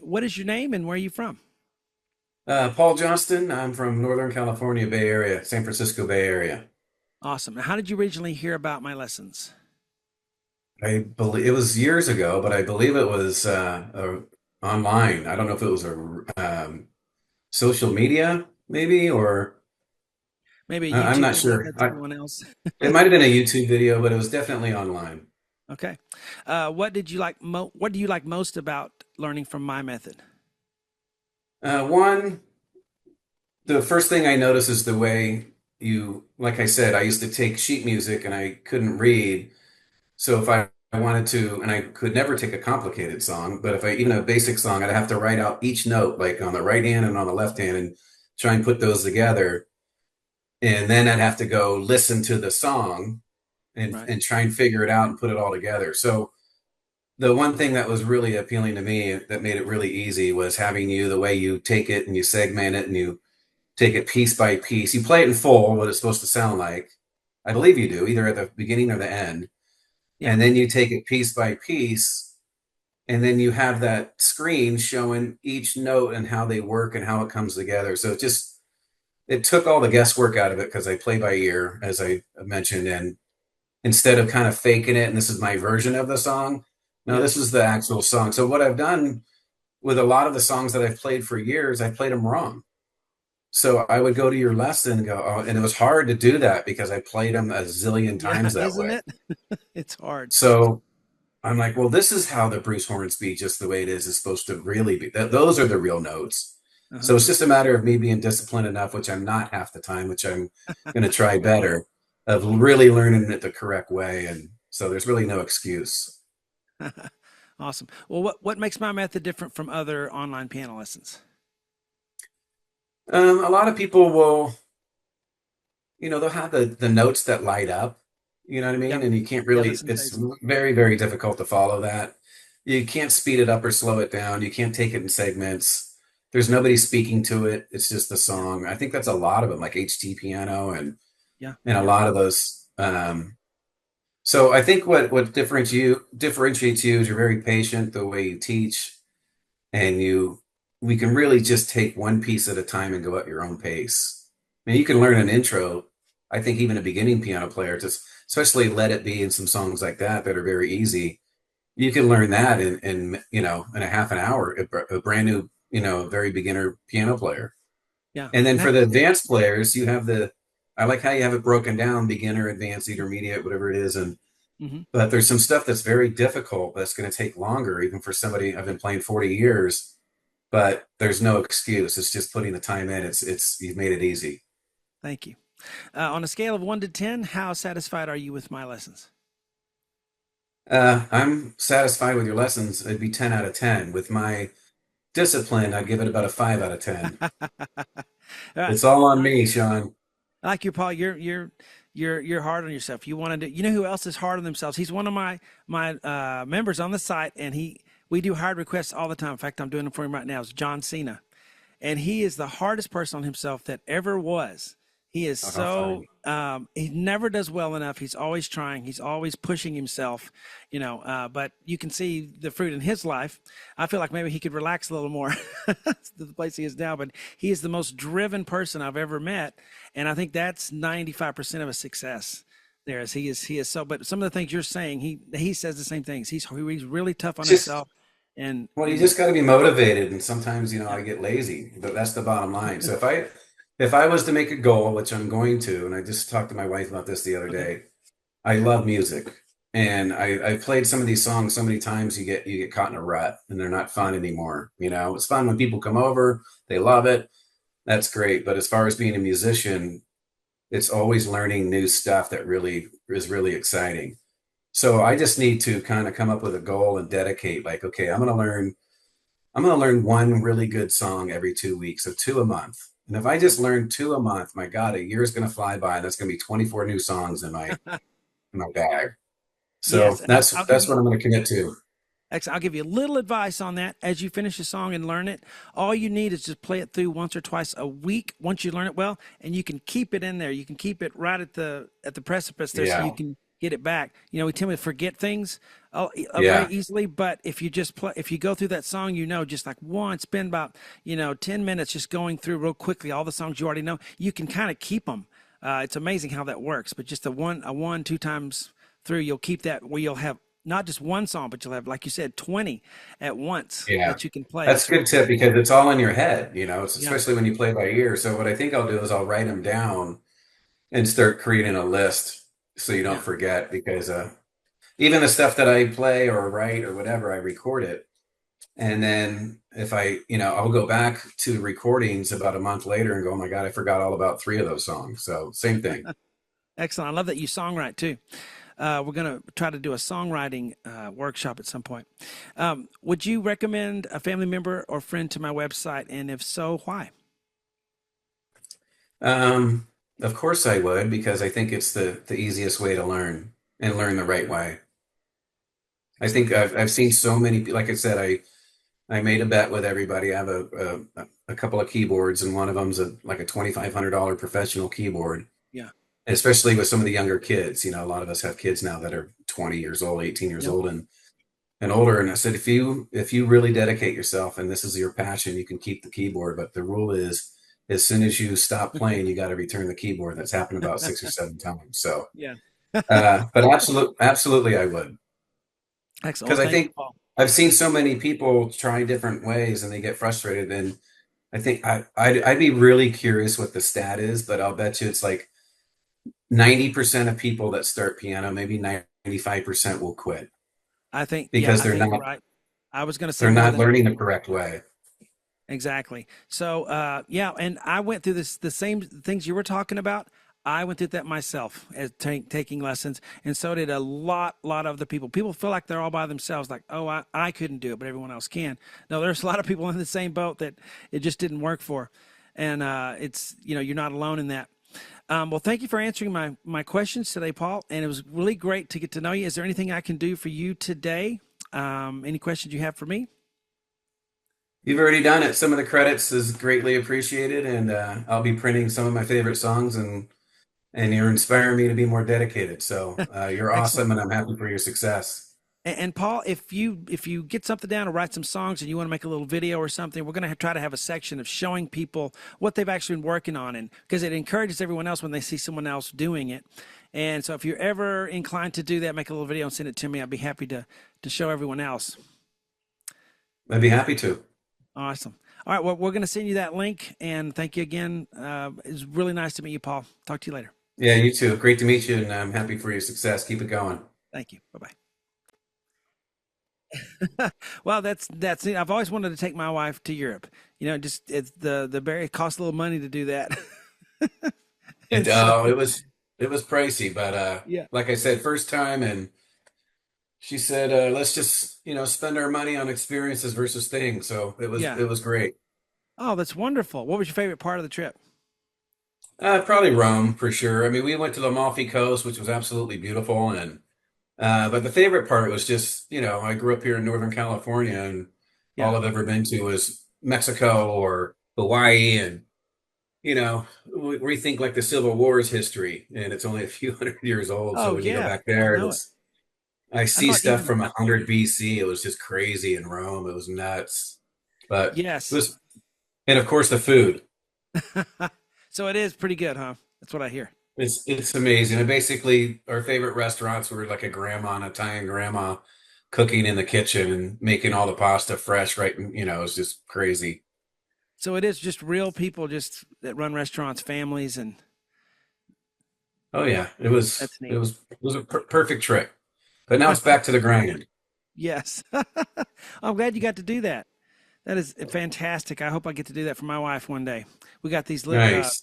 What is your name and where are you from? Paul Johnston. I'm from Northern California, Bay Area, San Francisco Bay Area. Awesome. How did you originally hear about my lessons? I believe it was years ago, but I believe it was online. I don't know if it was a social media, maybe, or Maybe a I'm YouTube not video sure. that someone else. It might have been a YouTube video, but it was definitely online. Okay. What did you like what do you like most about learning from my method? One, the first thing I noticed is the way like I said, I used to take sheet music and I couldn't read. So if I wanted to, and I could never take a complicated song, but if I even a basic song, I'd have to write out each note, like on the right hand and on the left hand, and try and put those together. And then I'd have to go listen to the song Right. and try and figure it out and put it all together. So the one thing that was really appealing to me that made it really easy was having you the way you take it and you segment it and you take it piece by piece. You play it in full, what it's supposed to sound like. I believe you do, either at the beginning or the end, Yeah. and then you take it piece by piece, and then you have that screen showing each note and how they work and how it comes together. So it took all the guesswork out of it because I play by ear, as I mentioned, and instead of kind of faking it and this is my version of the song, no, Yeah. this is the actual song. So what I've done with a lot of the songs that I've played for years, I played them wrong. So I would go to your lesson and go, oh, and it was hard to do that because I played them a zillion Yeah, times that isn't way. it? It's hard. So I'm like, well, this is how the Bruce Hornsby, just the way it is supposed to really be. Those are the real notes. Uh-huh. So it's just a matter of me being disciplined enough, which I'm not half the time, which I'm going to try better, of really learning it the correct way. And so there's really no excuse. Awesome. Well, what makes my method different from other online piano lessons? A lot of people will, they'll have the notes that light up, you know what I mean? Yep. And you can't Yeah, the really, it's sensation. very, very difficult to follow that. You can't speed it up or slow it down. You can't take it in segments. There's nobody speaking to it. It's just the Yeah. song. I think that's a lot of them, like HT piano Yeah. and a Yeah. lot of those. So I think what differentiates you is you're very patient the way you teach, and we can really just take one piece at a time and go at your own pace. I mean, you can learn an intro. I think even a beginning piano player, just especially Let It Be and some songs like that are very easy. You can learn that in a half an hour, a brand new, very beginner piano player. Yeah. And then And for the advanced players, I like how you have it broken down, beginner, advanced, intermediate, whatever it is. mhm. But there's some stuff that's very difficult that's going to take longer, even for somebody. I've been playing 40 years, but there's no excuse. It's just putting the time in. You've made it easy. Thank you. On a scale of 1 to 10, how satisfied are you with my lessons? I'm satisfied with your lessons. It'd be 10 out of 10. With my discipline, I'd give it about a 5 out of 10. All right. It's all on me, Shawn. I like you, Paul. You're hard on yourself. You want to do. You know who else is hard on themselves? He's one of my members on the site, and we do hard requests all the time. In fact, I'm doing them for him right now. It's John Cena, and he is the hardest person on himself that ever was. He is Oh, how so funny. he never does well enough. He's always trying. He's always pushing himself, but you can see the fruit in his life. I feel like maybe he could relax a little more the place he is now. But he is the most driven person I've ever met, and I think that's 95% of a success. There is he is so. But some of the things you're saying, he says the same things. He's really tough on It's just himself, and Well, you and just got to be motivated, and sometimes, yeah. I get lazy, but that's the bottom line. So if I was to make a goal, which I'm going to, and I just talked to my wife about this the other Okay. day, I love music, and I've played some of these songs so many times you get caught in a rut, and they're not fun anymore. It's fun when people come over, they love it, that's great. But as far as being a musician, it's always learning new stuff that really is really exciting. So I just need to kind of come up with a goal and dedicate, like, okay, I'm gonna learn one really good song every 2 weeks, so two a month. And if I just learn two a month, my God, a year is gonna fly by. And that's gonna be 24 new songs in my bag. Yes, So and that's I'll give that's you what I'm gonna commit to. I'll give you a little advice on that. As you finish a song and learn it, all you need is just play it through once or twice a week. Once you learn it well, and you can keep it in there. You can keep it right at the precipice there, so you Yeah. can get it back. We tend to forget things very Yeah. easily, but if you just play, if you go through that song, just like spend about 10 minutes just going through real quickly all the songs you already know, you can kind of keep them. It's amazing how that works. But just a one, two times through, you'll keep that where you'll have not just one song, but you'll have, like you said, 20 at once Yeah. that you can play. That's It's a good really tip because it's all in your head, it's yeah, especially when you play by ear. So what I think I'll do is I'll write them down and start creating a list so you don't yeah. forget because even the stuff that I play or write or whatever, I record it. And then if I'll go back to recordings about a month later and go, oh my God, I forgot all about three of those songs. So same thing. Excellent. I love that you songwrite too. We're going to try to do a songwriting workshop at some point. Would you recommend a family member or friend to my website? And if so, why? Um, of course I would because I think it's the easiest way to learn and learn the right way. I think I've seen so many, like I said, I made a bet with everybody. I have a couple of keyboards, and one of them's like a $2,500 professional keyboard. Yeah. Especially with some of the younger kids, a lot of us have kids now that are 20 years old, 18 years Yep. old, and older. And I said, if you really dedicate yourself and this is your passion, you can keep the keyboard. But the rule is, as soon as you stop playing, you got to return the keyboard. That's happened about 6 or 7 times. So, Yeah. but absolutely, I would. Excellent. Well, Because I thank you, think Paul. I've seen so many people try different ways and they get frustrated. And I think I'd be really curious what the stat is, but I'll bet you it's like 90% of people that start piano, maybe 95% will quit Yeah, because I think you're right. I was going to say they're more not than learning the correct way. exactly. So, yeah, and I went through the same things you were talking about. I went through that myself as taking lessons, and so did a lot of the people. People feel like they're all by themselves, like, oh, I couldn't do it, but everyone else can. No, there's a lot of people in the same boat that it just didn't work for, and it's you're not alone in that. Well, thank you for answering my questions today, Paul, and it was really great to get to know you. Is there anything I can do for you today? Any questions you have for me? You've already done it. Some of the credits is greatly appreciated, and I'll be printing some of my favorite songs, and you're inspiring me to be more dedicated. So you're Excellent. awesome, and I'm happy for your success. And Paul, if you get something down or write some songs and you want to make a little video or something, we're going to try to have a section of showing people what they've actually been working on, and because it encourages everyone else when they see someone else doing it. And so, if you're ever inclined to do that, make a little video and send it to me. I'd be happy to show everyone else. I'd be happy to. Awesome. All right. Well, we're going to send you that link, and thank you again. It's really nice to meet you, Paul. Talk to you later. Yeah, you too. Great to meet you, and I'm happy for your success. Keep it going. Thank you. Bye bye. Well, that's it. I've always wanted to take my wife to Europe. Just it's the very it costs a little money to do that. It And so oh, it was pricey, but yeah, like I said, first time, and she said, let's just, spend our money on experiences versus things. So it was yeah. it was great. Oh, that's wonderful. What was your favorite part of the trip? Probably Rome for sure. I mean, we went to the Amalfi Coast, which was absolutely beautiful, and but the favorite part was just, I grew up here in Northern California, and Yeah. all I've ever been to was Mexico or Hawaii, and we think like the Civil War's history, and it's only a few hundred years old. So Oh when you go yeah, back I there, know it. I I see thought stuff even from 100 BC. It was just crazy in Rome. It was nuts. But it yes. was, and of course the food. So it is pretty good, huh? That's what I hear. It's amazing. And basically our favorite restaurants were like a grandma, an Italian grandma cooking in the kitchen and making all the pasta fresh, right? And, it's just crazy. So it is just real people just that run restaurants, families, and Oh yeah, it was that's it neat. was it was a perfect trip. But now it's back to the grind. Yes. I'm glad you got to do that. That is fantastic. I hope I get to do that for my wife one day. We got Nice.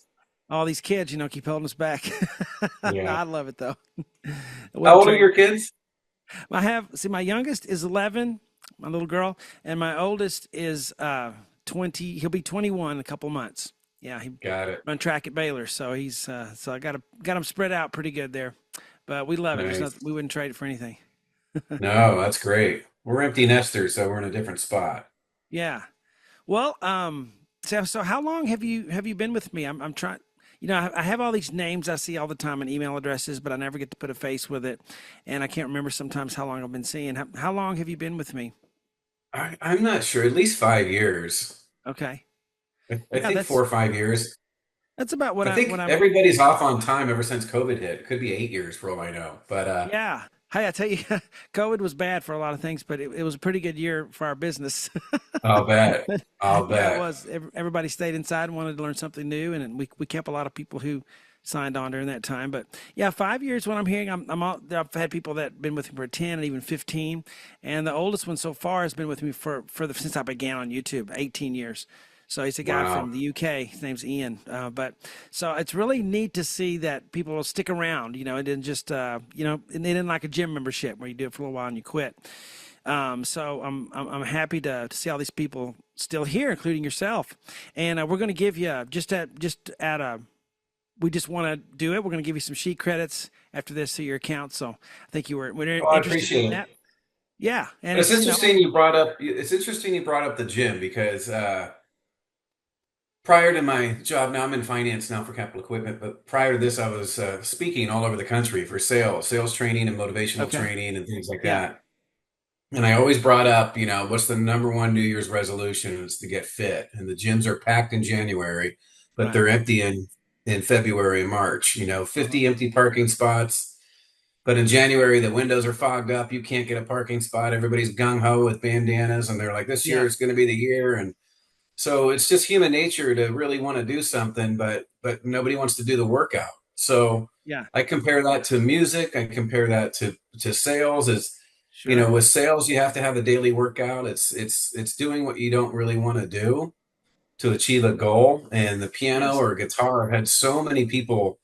all these kids, keep holding us back. No, Yeah. I love it though. I How wouldn't old are trade it. your kids? My youngest is 11, my little girl, and my oldest is 20. He'll be 21 in a couple months. Yeah, he Got it. run track at Baylor, so he's so I got him spread out pretty good there. But we love it. There's Nice. nothing we wouldn't trade it for anything. No, that's great. We're empty nesters, so we're in a different spot. Yeah. Well, so how long have you been with me? I'm trying. I have all these names I see all the time and email addresses, but I never get to put a face with it. And I can't remember sometimes how long I've been seeing. How long have you been with me? I'm not sure, at least 5 years. Okay. I Yeah, think 4 or 5 years. that's about I what think I'm. everybody's off on time ever since COVID hit. It could be 8 years for all I know. But Yeah. Hey, I tell you, COVID was bad for a lot of things, but it was a pretty good year for our business. I'll bet. But I'll yeah, it bet. was. Everybody stayed inside and wanted to learn something new, and we kept a lot of people who signed on during that time. But yeah, 5 years. What I'm hearing, I've had people that been with me for 10 and even 15, and the oldest one so far has been with me since I began on YouTube, 18 years. So he's a guy from Wow. the UK. His name's Ian. But so it's really neat to see that people will stick around. It didn't just and they didn't like a gym membership where you do it for a little while and you quit. So I'm happy to see all these people still here, including yourself. And we're going to give you just at a we just want to do it. We're going to give you some sheet credits after this to your account. So I think we're Oh, I interested in appreciate it. that. Yeah, and But it's it's interesting you brought up. It's interesting you brought up the gym because prior to my job, now I'm in finance now for capital equipment. But prior to this, I was speaking all over the country for sales training, and motivational okay. training, and things like Yeah, that. And I always brought up, what's the number one New Year's resolution? It's to get fit. And the gyms are packed in January, but right. they're empty in February and March. Uh-huh. 50 empty parking spots. But in January, the windows are fogged up. You can't get a parking spot. Everybody's gung ho with bandanas, and they're like, "This year Yeah. it's going to be the year." And so it's just human nature to really want to do something, but nobody wants to do the workout. So Yeah. I compare that to music. I compare that to sales. Is Sure. with sales, you have to have the daily workout. It's doing what you don't really want to do to achieve a goal. And the piano Yes. or guitar, I've had so many people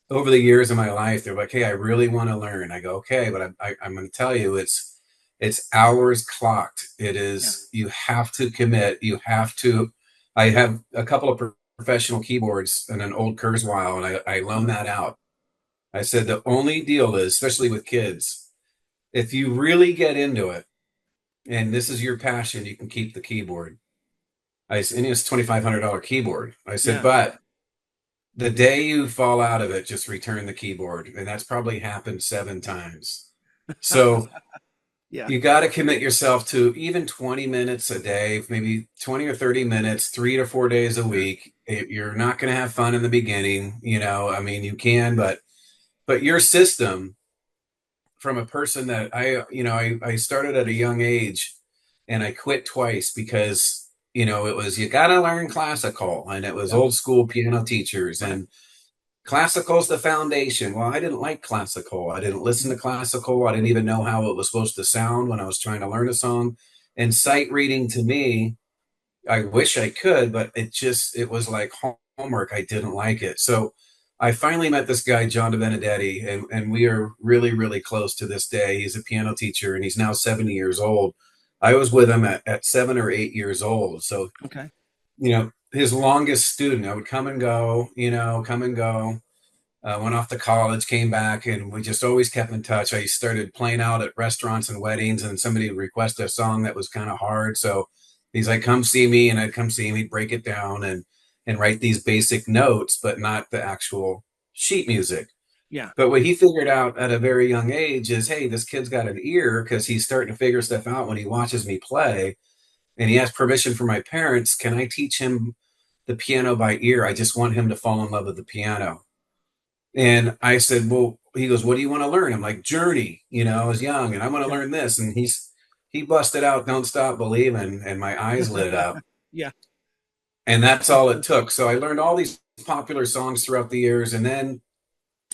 over the years of my life. They're like, "Hey, I really want to learn." I go, "Okay, but I'm going to tell you, it's hours clocked. It Yeah. is, you have to commit. You have to. I have a couple of professional keyboards and an old Kurzweil, and I loan Uh-huh. that out. I said the only deal is, especially with kids, if you really get into it and this is your passion, you can keep the keyboard. And it's $2,500 keyboard. I said, Yeah. but the day you fall out of it, just return the keyboard. And that's probably happened 7 times. So Yeah. you got to commit yourself to even 20 minutes a day, maybe 20 or 30 minutes, 3 to 4 days a Sure. week. You're not going to have fun in the beginning. I mean, you can, but your system, from a person that I started at a young age and I quit twice because, it was, you got to learn classical, and it was Yep. old school piano teachers, Right. and classical's the foundation. Well, I didn't like classical. I didn't listen Mhm. to classical. I didn't even know how it was supposed to sound when I was trying to learn a song. And Yep. sight reading to me, I wish I could, but it was like homework. I didn't like it. So I finally met this guy, John DeBenedetti, and we are really, really close to this day. He's a piano teacher and he's now 70 years old. I was with him at 7 or 8 years old. So, Okay. his longest student, I would come and go, come and go. Went off to college, came back, and we just always kept in touch. I started playing out at restaurants and weddings, and somebody would request a song that was kind of hard. So he's like, "Come see me," and I'd come see him. He'd break it down and write these basic notes, but not the actual sheet music. Yeah. But what he figured out at a very young age is, hey, this kid's got an ear because he's starting to figure stuff out when he watches me play, and he asked permission from my parents. Can I teach him the piano by ear? I just want him to fall in love with the piano. And I said, well, he goes, what do you want to learn? I'm like, Journey, I was young and I want to Yeah. learn this. And he busted out Don't Stop Believing, and my eyes lit up. Yeah. And that's all it took. So I learned all these popular songs throughout the years. And then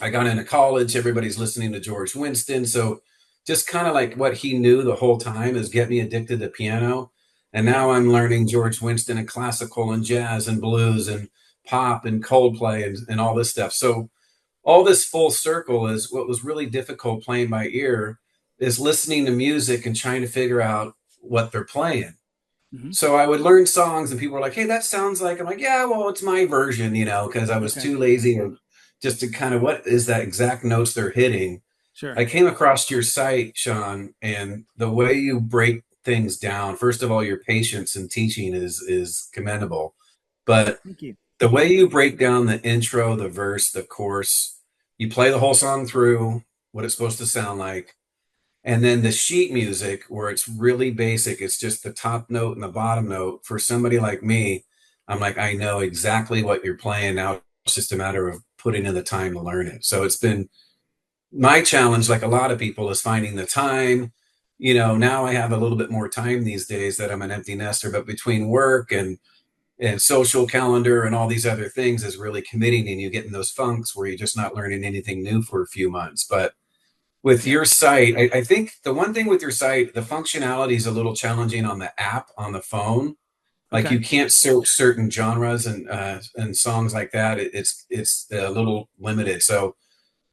I got into college. Everybody's listening to George Winston. So just kind of like what he knew the whole time is get me addicted to piano. And Yeah. now I'm learning George Winston and classical and jazz and blues and pop and Coldplay and all this stuff. So all this full circle is what was really difficult playing by ear is listening to music and trying to figure out what they're playing. Hmm. So I would learn songs and people were like, "Hey, that sounds like," I'm like, "Yeah, well, it's my version," because I was Okay. too lazy just to kind of what is that exact notes they're hitting. Sure. I came across your site, Shawn, and the way you break things down. First of all, your patience in teaching is commendable. But Thank you. The way you break down the intro, the verse, the chorus, you play the whole song through, what it's supposed to sound like. And then the sheet music, where it's really basic, it's just the top note and the bottom note. For somebody like me, I'm like, I know exactly what you're playing now. It's just a matter of putting in the time to learn it. So it's been my challenge, like a lot of people, is finding the time. Now I have a little bit more time these days that I'm an empty nester, but between work and social calendar and all these other things is really committing, and you get in those funks where you're just not learning anything new for a few months. But with Yeah. your site, I think the one thing with your site, the functionality is a little challenging on the app on the phone. Like Okay. you can't search certain genres and songs like that. It's a little limited. So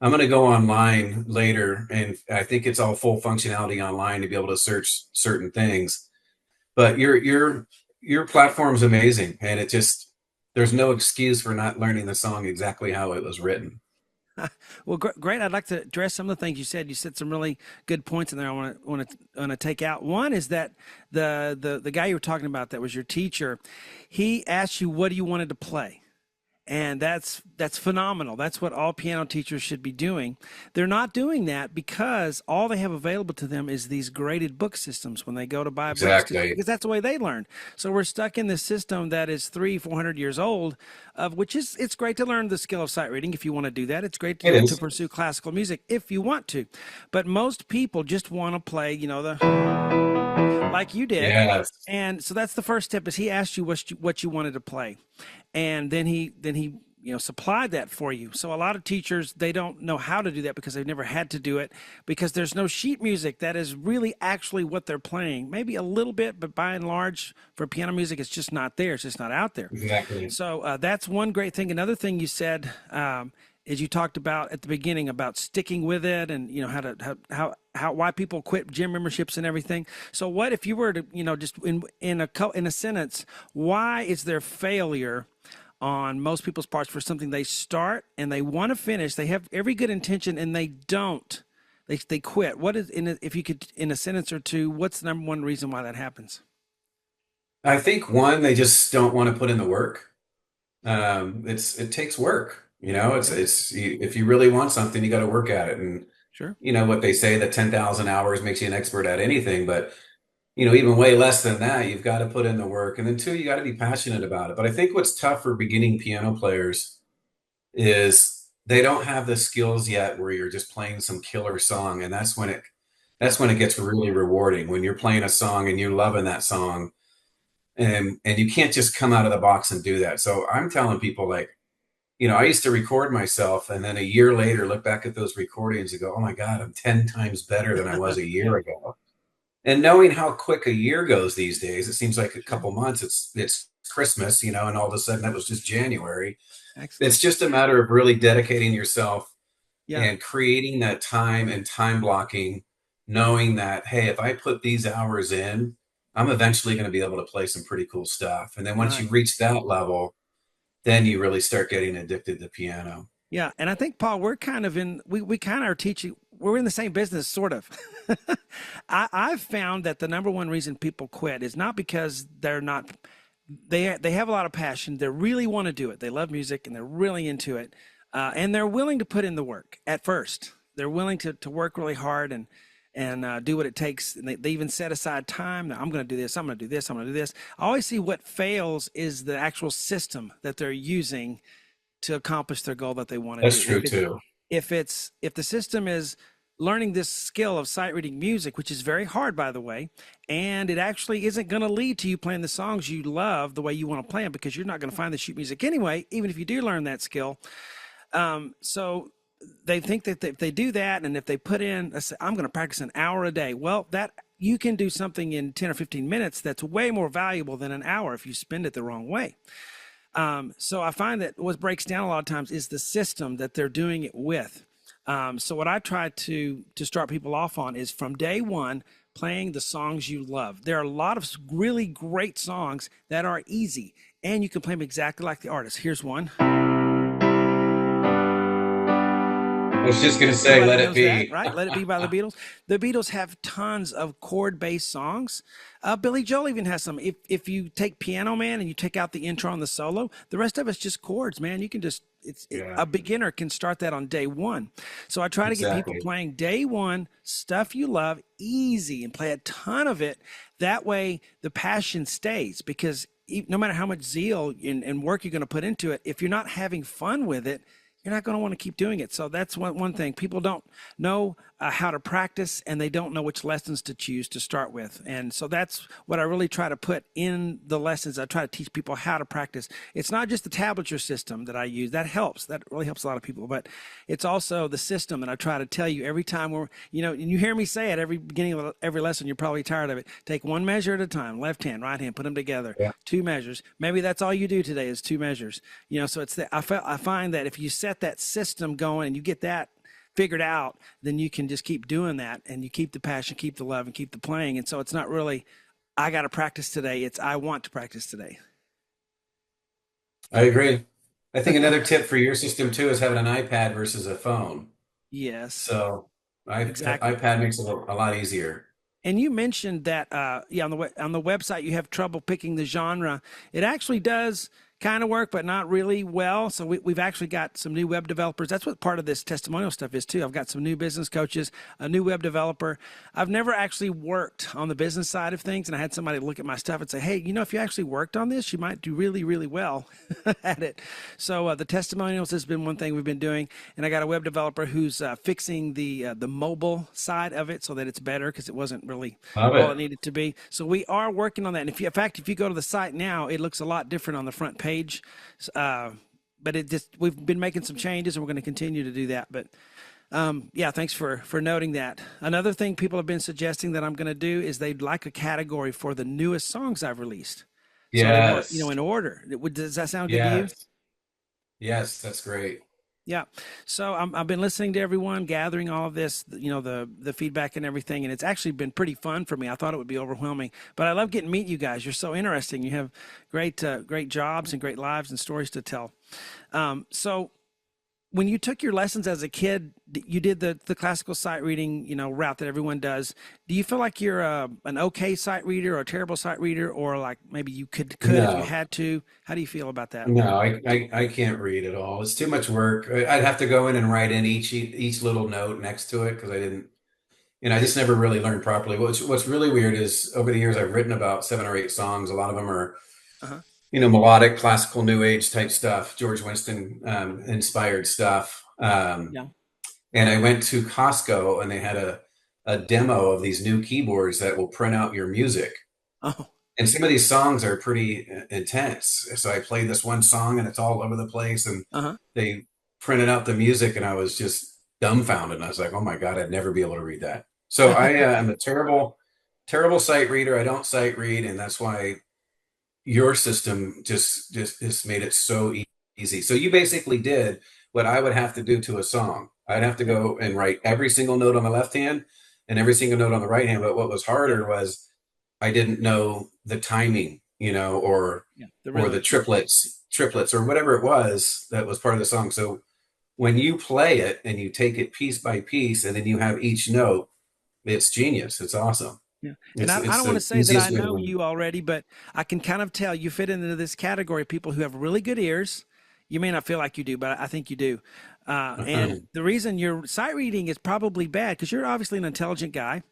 I'm going to go online later, and I think it's all full functionality online to be able to search certain things. But your platform's amazing, and it just there's no excuse for not learning the song exactly how it was written. Well, great. I'd like to address some of the things you said. You said some really good points in there. I want to take out. One is that the guy you were talking about that was your teacher. He asked you what do you wanted to play, and that's phenomenal. That's what all piano teachers should be doing. They're not doing that because all they have available to them is these graded book systems when they go to buy books Exactly. because that's the way they learn. So we're stuck in this system that is 300-400 years old, of which is it's great to learn the skill of sight reading if you want to do that. It's great It to is. pursue classical music if you want to, but most people just want to play, the like you did. Yes. And so that's the first step is he asked you what you wanted to play. And then he supplied that for you. So a lot of teachers, they don't know how to do that because they've never had to do it because there's no sheet music that is really actually what they're playing. Maybe a little bit, but by and large for piano music, it's just not there. It's just not out there. Exactly. So that's one great thing. Another thing you said is you talked about at the beginning about sticking with it, and how to how why people quit gym memberships and everything. So what if you were to just in a sentence, why is there failure on most people's parts for something they start and they want to finish? They have every good intention and they don't. They quit. What is if you could in a sentence or two? What's the number one reason why that happens? I think one, they just don't want to put in the work. It takes work. Yeah, if you really want something, you got to work at it. And sure. what they say that 10,000 hours makes you an expert at anything, but even way less than that, you've got to put in the work. And then two, you got to be passionate about it. But I think what's tough for beginning piano players is they don't have the skills yet where you're just playing some killer song. And that's when it gets really rewarding when you're playing a song and you're loving that song, and you can't just come out of the box and do that. So I'm telling people, like, I used to record myself and then a year later look back at those recordings and go, oh my God, I'm 10 times better than I was a year ago. And knowing how quick a year goes these days, it seems like a Sure. couple months, it's Christmas, and all of a sudden that was just January. Excellent. It's just a matter of really dedicating yourself Yeah. and creating that time and time blocking, knowing that, hey, if I put these hours in, I'm eventually going to be able to play some pretty cool stuff. And then once Right. you reach that level, then you really start getting addicted to piano. Yeah, and I think Paul, we're kind of in we kind of are teaching. We're in the same business, sort of. I've found that the number one reason people quit is not because they're not. They have a lot of passion. They really want to do it. They love music and they're really into it, and they're willing to put in the work at first. They're willing to work really hard and do what it takes. And they even set aside time. Now, I'm going to do this. I'm going to do this. I'm going to do this. I always see what fails is the actual system that they're using to accomplish their goal that they want to That's do. true too. If the system is learning this skill of sight reading music, which is very hard, by the way, and it actually isn't going to lead to you playing the songs you love the way you want to play them because you're not going to find the sheet music anyway, even if you do learn that skill. So they think that if they do that and if they put in, let's say, I'm going to practice an hour a day. Well, that you can do something in 10 or 15 minutes that's way more valuable than an hour if you spend it the wrong way. So I find that what breaks down a lot of times is the system that they're doing it with. So what I try to start people off on is from day one, playing the songs you love. There are a lot of really great songs that are easy, and you can play them exactly like the artist. Here's one. was just gonna say, Everybody let it knows that, be. right? Let It Be by the Beatles. The Beatles have tons of chord-based songs. Billy Joel even has some. If you take Piano Man and you take out the intro and the solo, the rest of it's just chords, man. You can just Yeah, a beginner can start that on day one. So I try to get people exactly. playing day one stuff you love, easy, and play a ton of it. That way, the passion stays because no matter how much zeal and work you're going to put into it, if you're not having fun with it, you're not going to want to keep doing it. So that's one thing. People don't know how to practice and they don't know which lessons to choose to start with. And so that's what I really try to put in the lessons. I try to teach people how to practice. It's not just the tablature system that I use. That helps. That really helps a lot of people. But it's also the system that I try to tell you every time we're, and you hear me say it every beginning of every lesson, you're probably tired of it. Take one measure at a time, left hand, right hand, put them together, Yeah. two measures. Maybe that's all you do today is two measures. So it's that I find that if you set that system going and you get that figured out, then you can just keep doing that and you keep the passion, keep the love, and keep the playing. And so it's not really, I got to practice today. It's, I want to practice today. I agree. I think another tip for your system too is having an iPad versus a phone. Yes, So exactly. iPad makes it a lot easier. And you mentioned that, yeah, on the website you have trouble picking the genre. It actually does kind of work, but not really well. So we've actually got some new web developers. That's what part of this testimonial stuff is too. I've got some new business coaches, a new web developer. I've never actually worked on the business side of things, and I had somebody look at my stuff and say, "Hey, if you actually worked on this, you might do really, really well at it." So the testimonials has been one thing we've been doing, and I got a web developer who's fixing the mobile side of it so that it's better because it wasn't really Love all it it. needed to be. So we are working on that. And in fact, if you go to the site now, it looks a lot different on the front page. Uh, but we've been making some changes and we're going to continue to do that. But yeah, thanks for noting that. Another thing people have been suggesting that I'm going to do is they'd like a category for the newest songs I've released. So they want, Yes. in order. Does that sound good to you? Yes. Yes, that's great. Yeah. So I've been listening to everyone, gathering all of this, the feedback and everything, and it's actually been pretty fun for me. I thought it would be overwhelming, but I love getting to meet you guys. You're so interesting. You have great jobs and great lives and stories to tell. So when you took your lessons as a kid, you did the classical sight reading, route that everyone does. Do you feel like you're an okay sight reader or a terrible sight reader, or like maybe you could if you No, had to? How do you feel about that? no, I can't read at all. It's too much work. I'd have to go in and write in each little note next to it because I didn't, I just never really learned properly. What's really weird is over the years I've written about 7 or 8 songs. A lot of them are, Uh huh. melodic, classical, new age type stuff, George Winston inspired stuff. Yeah. And I went to Costco and they had a demo of these new keyboards that will print out your music. Oh. And some of these songs are pretty intense. So I played this one song and it's all over the place. And Uh huh. they printed out the music and I was just dumbfounded. And I was like, oh my God, I'd never be able to read that. So I am a terrible, terrible sight reader. I don't sight read. And that's why your system just made it so easy. So you basically did what I would have to do to a song. I'd have to Yeah. go and write every single note on the left hand and every single note on the right hand. But what was harder was I didn't know the timing, Yeah. The or the rhythm. triplets or whatever it was that was part of the song. So when you play it and you take it piece by piece and then you have each note, it's genius. It's awesome. Yeah. And It's I it's don't want to the say that I easiest way to know learn. you already, but I can kind of tell you fit into this category of people who have really good ears. You may not feel like you do, but I think you do. And the reason your sight reading is probably bad, because you're obviously an intelligent guy,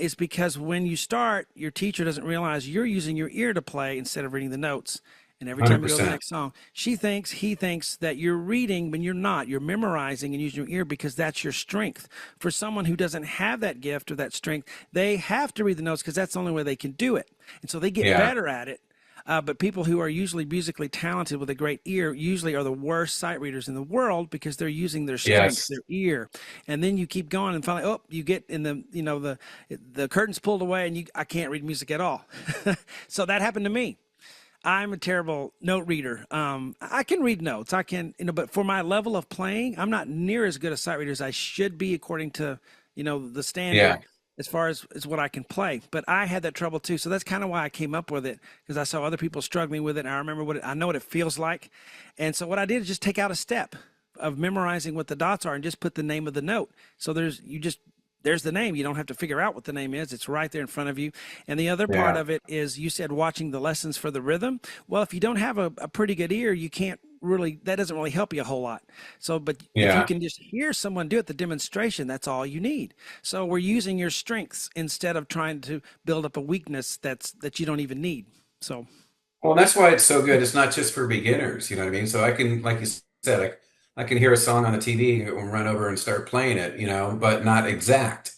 is because when you start, your teacher doesn't realize you're using your ear to play instead of reading the notes. And every time you go to the 100%. next song, he thinks that you're reading when you're not. You're memorizing and using your ear because that's your strength. For someone who doesn't have that gift or that strength, they have to read the notes because that's the only way they can do it. And so they get Yeah. better at it. But people who are usually musically talented with a great ear usually are the worst sight readers in the world because they're using their strength, Yes. their ear. And then you keep going and finally, oh, you get in the curtains pulled away and I can't read music at all. So that happened to me. I'm a terrible note reader. I can read notes. I can, but for my level of playing, I'm not near as good a sight reader as I should be according to, the standard Yeah. as far as what I can play. But I had that trouble too. So that's kind of why I came up with it because I saw other people struggling with it. And I remember I know what it feels like. And so what I did is just take out a step. of memorizing what the dots are and just put the name of the note. So there's the name. You don't have to figure out what the name is. It's right there in front of you. And the other part Yeah. of it is you said watching the lessons for the rhythm. Well, if you don't have a pretty good ear, you can't really, that doesn't really help you a whole lot. So, but if you Yeah. can just hear someone do it, the demonstration, that's all you need. So we're using your strengths instead of trying to build up a weakness that you don't even need. So, Well, that's why it's so good. It's not just for beginners, you know what I mean? So I can, like you said, I can hear a song on the TV and run over and start playing it, but not exact.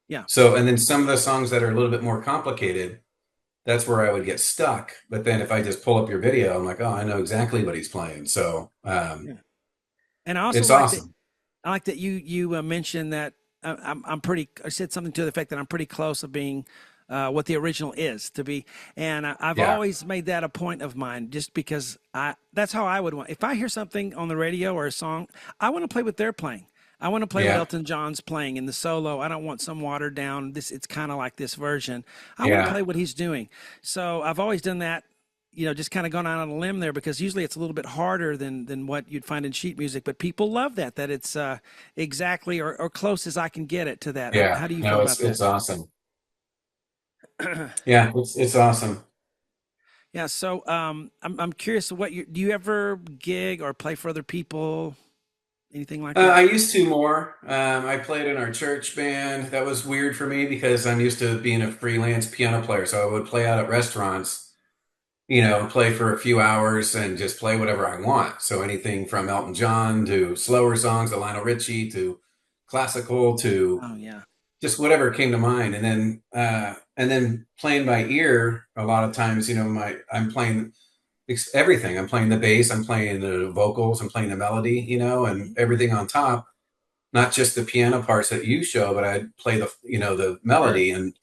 yeah. So, and then some of the songs that are a little bit more complicated, that's where I would get stuck. But then if I just pull up your video, I'm like, oh, I know exactly what he's playing. So, Yeah. And I also it's like that awesome. you mentioned that I'm pretty. I said something to the effect that I'm pretty close of being what the original is to be, and I've Yeah. always made that a point of mine, just because that's how I would want. If I hear something on the radio or a song, I want to play what they're playing. I want to play what Yeah. Elton John's playing in the solo. I don't want some watered down. It's kind of like this version. I want to Yeah. play what he's doing. So I've always done that. Just kind of gone out on a limb there because usually it's a little bit harder than what you'd find in sheet music. But people love that it's exactly or close as I can get it to that. Yeah. How do you feel No, about that? it's awesome. Yeah, it's awesome. Yeah. So I'm curious. Do you ever gig or play for other people? Anything like I that? used to more. I played in our church band. That was weird for me because I'm used to being a freelance piano player. So I would play out at restaurants, play for a few hours and just play whatever I want. So anything from Elton John to slower songs to Lionel Richie to classical to Oh yeah. just whatever came to mind. And then playing by ear, a lot of times, I'm playing everything. I'm playing the bass, I'm playing the vocals, I'm playing the melody, and Mhm. everything on top, not just the piano parts that you show, but I play the Sure. melody, and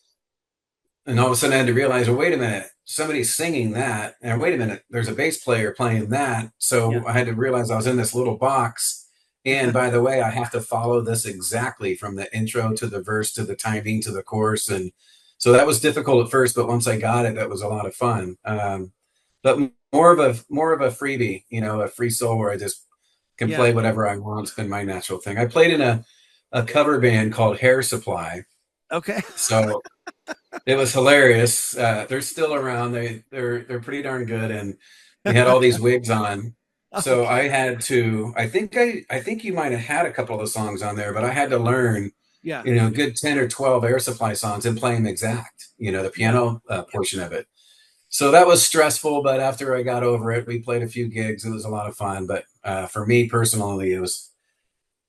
all of a sudden I had to realize, well, wait a minute, somebody's singing that, and wait a minute, there's a bass player playing that. Yeah. So I had to realize I was in this little box. And by the way, I have to follow this exactly from the intro to the verse to the timing to the chorus. And so that was difficult at first, but once I got it, that was a lot of fun. But more of a freebie, a free soul where I just can Yeah. play whatever I want. It's been my natural thing. I played in a cover band called Hair Supply. Okay. So it was hilarious. They're still around. They're pretty darn good, and we had all these wigs on. So Okay. I had to. I think you might have had a couple of the songs on there, but I had to learn, Yeah. good 10 or 12 Air Supply songs and play them exact. The Yeah. piano portion of it. So that was stressful, but after I got over it, we played a few gigs. It was a lot of fun. But for me personally, it was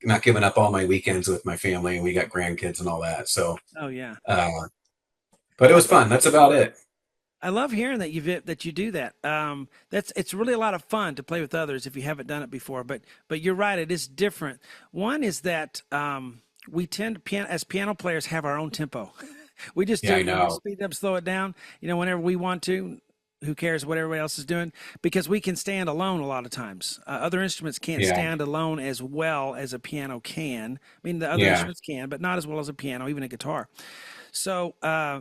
not giving up all my weekends with my family, and we got grandkids and all that. So, Oh yeah. uh, but it Well, was fun. That's about it. I love hearing that you do that. It's really a lot of fun to play with others if you haven't done it before. But you're right, it is different. One is that we tend to as piano players have our own tempo. We just Yeah, do I it. We know. speed up, slow it down. Whenever we want to. Who cares what everybody else is doing? Because we can stand alone a lot of times. Other instruments can't Yeah, stand alone as well as a piano can. I mean, the other yeah, instruments can, but not as well as a piano, even a guitar. So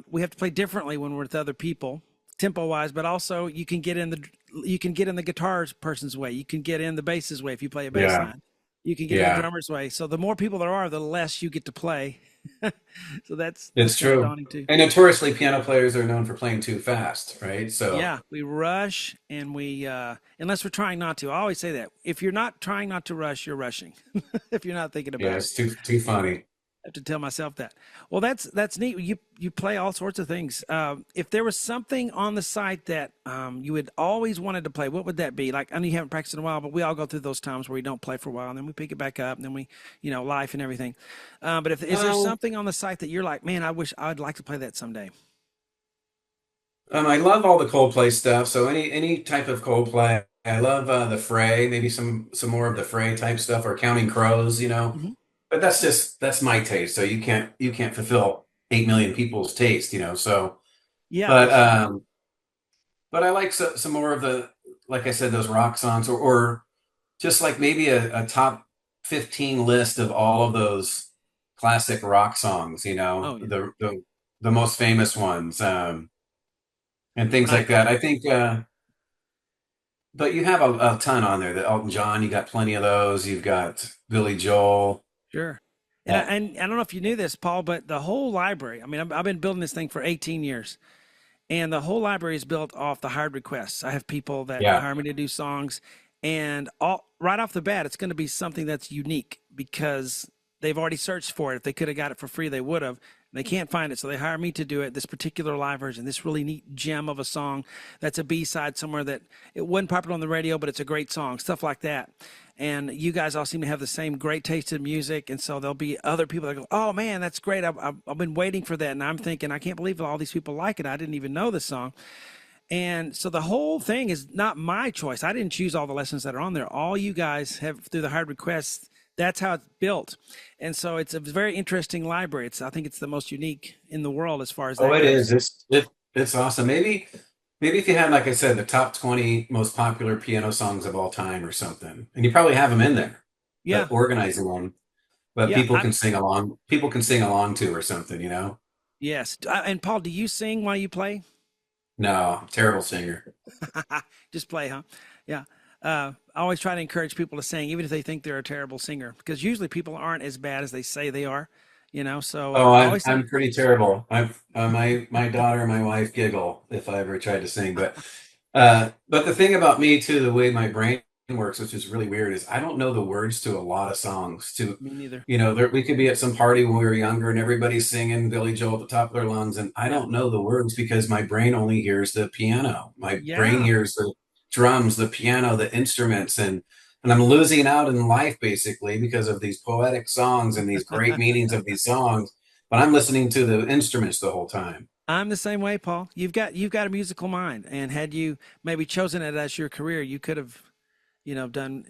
we have to play differently when we're with other people, tempo wise. But also, you can get in the guitar person's way. You can get in the bass's way if you play a bass yeah, line. You can get in the yeah. drummer's way. So the more people there are, the less you get to play. So that's It's kind of true. daunting too. And notoriously, piano players are known for playing too fast, right? So, Yeah, we rush and we unless we're trying not to. I always say that. If you're not trying not to rush, you're rushing. If you're not thinking yeah, about it. it's too funny. I have to tell myself that. Well, that's neat. You play all sorts of things. If there was something on the site that you had always wanted to play, what would that be? Like I know you haven't practiced in a while, but we all go through those times where we don't play for a while, and then we pick it back up, and then life and everything. But if is there Um, something on the site that you're like, man, I wish I'd like to play that someday? I love all the Coldplay stuff. So any type of Coldplay. I love the Fray, maybe some more of the Fray type stuff, or Counting Crows. Hmm. But that's my taste. So you can't fulfill 8 million people's taste. So, Yeah, for but sure. but I like some more of the, like I said, those rock songs, or just like maybe a top 15 list of all of those classic rock songs. Oh yeah, The most famous ones, and things right. like that. I think. but you have a ton on there. The Elton John, you got plenty of those. You've got Billy Joel. Sure. Uh, And I don't know if you knew this, Paul, but the whole library, I mean, I've been building this thing for 18 years, and the whole library is built off the hired requests. I have people that yeah. hire me to do songs, and all right off the bat, it's going to be something that's unique because they've already searched for it. If they could have got it for free, they would have. They can't find it, so they hire me to do it. This particular live version, this really neat gem of a song that's a B side somewhere that it wasn't popular on the radio, but it's a great song, stuff like that. And you guys all seem to have the same great taste in music, and so there'll be other people that go, "Oh man, that's great! I've been waiting for that," and I'm thinking, "I can't believe all these people like it. I didn't even know this song." And so the whole thing is not my choice. I didn't choose all the lessons that are on there. All you guys have through the hard requests. That's how it's built, and so it's a very interesting library. I think it's the most unique in the world as far as Oh, that it goes. is. It's awesome. Maybe if you had, like I said, the top 20 most popular piano songs of all time or something, and you probably have them in there, Yeah, but organizing them, but yeah. people can sing along. People can sing along to or something. Yes. And Paul, do you sing while you play? No, I'm a terrible singer. Just play, huh? Yeah. I always try to encourage people to sing, even if they think they're a terrible singer, because usually people aren't as bad as they say they are. So Oh, I I'm always tell. I'm pretty terrible. My daughter and my wife giggle if I ever tried to sing, but the thing about me too, the way my brain works, which is really weird, is I don't know the words to a lot of songs. Me neither. We could be at some party when we were younger and everybody's singing Billy Joel at the top of their lungs, and I Yeah. don't know the words because my brain only hears the piano. My brain Yeah. hears the drums, the piano, the instruments, and I'm losing out in life basically because of these poetic songs and these great meanings of these songs. But I'm listening to the instruments the whole time. I'm the same way, Paul. You've got a musical mind, and had you maybe chosen it as your career, you could have, done.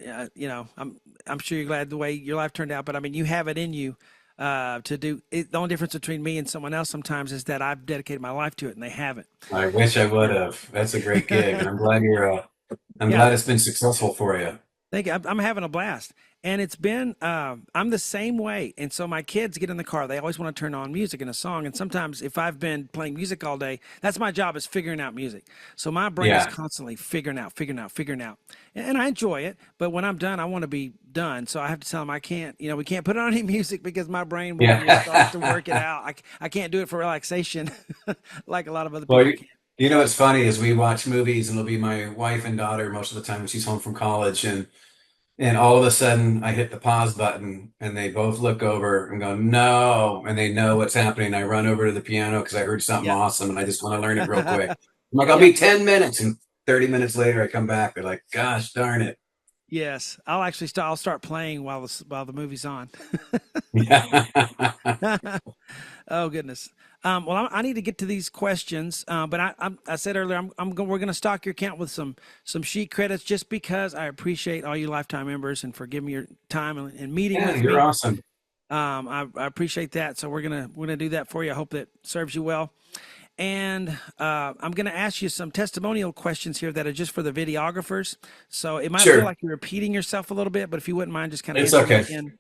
I'm sure you're glad the way your life turned out, but I mean, you have it in you to do it. The only difference between me and someone else sometimes is that I've dedicated my life to it, and they haven't. I wish I would have. That's a great gig, and I'm Yeah. glad it's been successful for you. Thank you. I'm having a blast. And it's been, I'm the same way. And so my kids get in the car. They always want to turn on music and a song. And sometimes if I've been playing music all day, that's my job is figuring out music. So my brain is Yeah, constantly figuring out, figuring out, figuring out. And I enjoy it. But when I'm done, I want to be done. So I have to tell them I can't, we can't put on any music because my brain will start to yeah. work it out. I can't do it for relaxation like a lot of other Well, people can. what's funny is we watch movies, and it'll be my wife and daughter most of the time when she's home from college, and all of a sudden I hit the pause button, and they both look over and go, "No," and they know what's happening. I run over to the piano because I heard something Yep. awesome, and I just want to learn it real quick. I'm like, "I'll Yep. be 10 minutes," and 30 minutes later I come back. They're like, "Gosh darn it!" Yes. I'll actually start. I'll start playing while the movie's on. Yeah. Oh goodness. Well, I need to get to these questions, but I said earlier we're going to stock your account with some sheet credits just because I appreciate all you lifetime members and for giving me your time and meeting Yeah, with you're me. awesome. I appreciate that. So we're gonna do that for you. I hope that serves you well. And I'm going to ask you some testimonial questions here that are just for the videographers. So it might feel Sure, like you're repeating yourself a little bit, but if you wouldn't mind just kind of it's answering at okay. the end.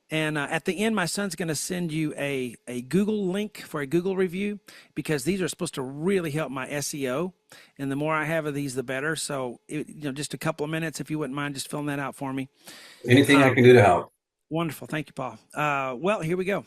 And at the end, my son's going to send you a Google link for a Google review because these are supposed to really help my SEO. And the more I have of these, the better. So, just a couple of minutes, if you wouldn't mind just filling that out for me. Anything I Um, can do to help. Wonderful. Thank you, Paul. Well, here we go.